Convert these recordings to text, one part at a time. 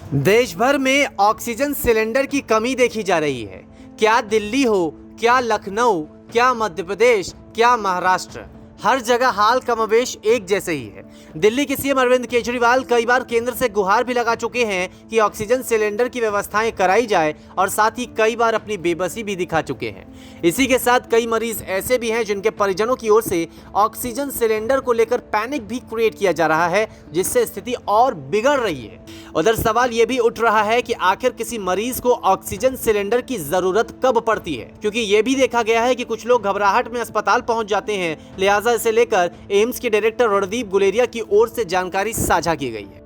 देश भर में ऑक्सीजन सिलेंडर की कमी देखी जा रही है। क्या दिल्ली हो, क्या लखनऊ, क्या मध्य प्रदेश, क्या महाराष्ट्र, हर जगह हाल कमोबेश एक जैसे ही है। दिल्ली के सीएम अरविंद केजरीवाल कई बार केंद्र से गुहार भी लगा चुके हैं कि ऑक्सीजन सिलेंडर की व्यवस्थाएं कराई जाए और साथ ही कई बार अपनी बेबसी भी दिखा चुके हैं। इसी के साथ कई मरीज ऐसे भी हैं जिनके परिजनों की ओर से ऑक्सीजन सिलेंडर को लेकर पैनिक भी क्रिएट किया जा रहा है, जिससे स्थिति और बिगड़ रही है। उधर सवाल यह भी उठ रहा है कि आखिर किसी मरीज को ऑक्सीजन सिलेंडर की जरूरत कब पड़ती है, क्योंकि यह भी देखा गया है कि कुछ लोग घबराहट में अस्पताल पहुंच जाते हैं। लिहाजा इसे लेकर एम्स के डायरेक्टर रणदीप गुलेरिया की ओर से जानकारी साझा की गई है।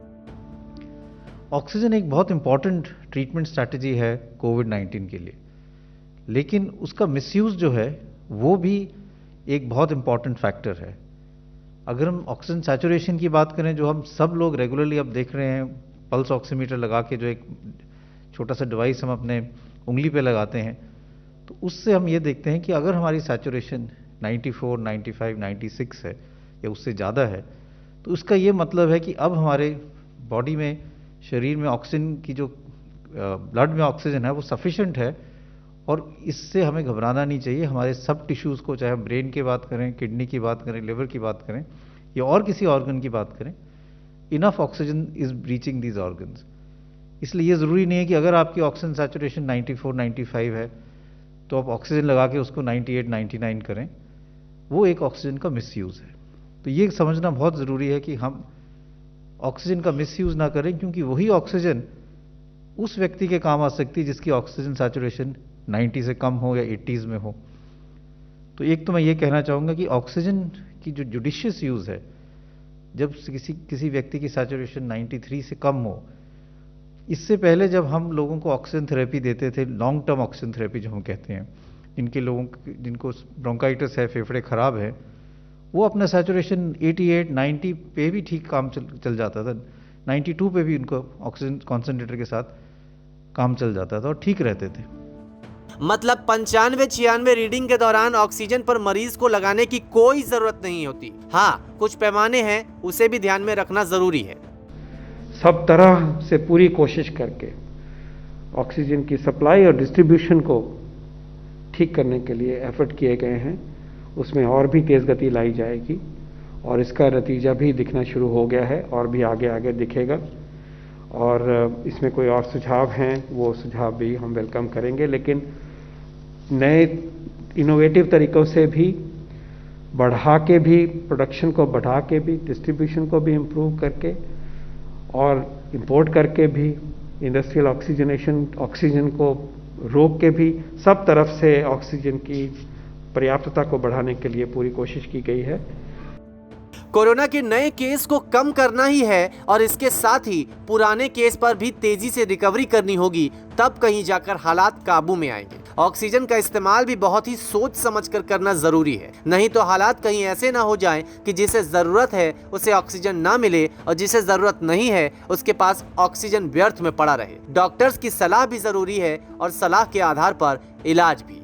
ऑक्सीजन एक बहुत इंपॉर्टेंट ट्रीटमेंट स्ट्रैटेजी है कोविड-19 के लिए, लेकिन उसका मिसयूज जो है वो भी एक बहुत इंपॉर्टेंट फैक्टर है। अगर हम ऑक्सीजन सैचुरेशन की बात करें, जो हम सब लोग रेगुलरली अब देख रहे हैं, पल्स ऑक्सीमीटर लगा के जो एक छोटा सा डिवाइस हम अपने उंगली पे लगाते हैं, तो उससे हम ये देखते हैं कि अगर हमारी सैचुरेशन 94, 95, 96 है या उससे ज़्यादा है, तो उसका ये मतलब है कि अब हमारे बॉडी में, शरीर में ऑक्सीजन की जो ब्लड में ऑक्सीजन है वो सफिशिएंट है और इससे हमें घबराना नहीं चाहिए। हमारे सब टिश्यूज़ को, चाहे हम ब्रेन की बात करें, किडनी की बात करें, लिवर की बात करें या और किसी ऑर्गन की बात करें, enough oxygen is reaching these organs. इसलिए ये ज़रूरी नहीं है कि अगर आपकी ऑक्सीजन सैचुरेशन 94, 95 है तो आप ऑक्सीजन लगा के उसको 98, 99 करें। वो एक ऑक्सीजन का मिसयूज़ है। तो ये समझना बहुत ज़रूरी है कि हम ऑक्सीजन का मिसयूज़ ना करें, क्योंकि वही ऑक्सीजन उस व्यक्ति के काम आ सकती है जिसकी ऑक्सीजन सैचुरेशन 90 से कम हो या 80s में हो। तो एक तो मैं ये कहना चाहूँगा कि ऑक्सीजन की जो जुडिशियस यूज़ है, जब किसी व्यक्ति की सैचुरेशन 93 से कम हो, इससे पहले जब हम लोगों को ऑक्सीजन थेरेपी देते थे, लॉन्ग टर्म ऑक्सीजन थेरेपी जो हम कहते हैं, जिनको ब्रोंकाइटिस है, फेफड़े खराब है, वो अपना सैचुरेशन 88, 90 पे भी ठीक काम चल जाता था। 92 पे भी उनको ऑक्सीजन कॉन्सेंट्रेटर के साथ काम चल जाता था और ठीक रहते थे। मतलब 95-96 रीडिंग के दौरान ऑक्सीजन पर मरीज को लगाने की कोई जरूरत नहीं होती। हाँ, कुछ पैमाने हैं, उसे भी ध्यान में रखना जरूरी है। सब तरह से पूरी कोशिश करके ऑक्सीजन की सप्लाई और डिस्ट्रीब्यूशन को ठीक करने के लिए एफर्ट किए गए हैं। उसमें और भी तेज़ गति लाई जाएगी और इसका नतीजा भी दिखना शुरू हो गया है और भी आगे आगे दिखेगा। और इसमें कोई और सुझाव हैं, वो सुझाव भी हम वेलकम करेंगे, लेकिन नए इनोवेटिव तरीक़ों से भी बढ़ा के भी, प्रोडक्शन को बढ़ा के भी, डिस्ट्रीब्यूशन को भी इम्प्रूव करके और इंपोर्ट करके भी, इंडस्ट्रियल ऑक्सीजन को रोक के भी, सब तरफ से ऑक्सीजन की पर्याप्तता को बढ़ाने के लिए पूरी कोशिश की गई है। कोरोना के नए केस को कम करना ही है और इसके साथ ही पुराने केस पर भी तेजी से रिकवरी करनी होगी, तब कहीं जाकर हालात काबू में आएंगे। ऑक्सीजन का इस्तेमाल भी बहुत ही सोच समझकर करना जरूरी है, नहीं तो हालात कहीं ऐसे ना हो जाएं कि जिसे जरूरत है उसे ऑक्सीजन ना मिले और जिसे जरूरत नहीं है उसके पास ऑक्सीजन व्यर्थ में पड़ा रहे। डॉक्टर्स की सलाह भी जरूरी है और सलाह के आधार पर इलाज भी।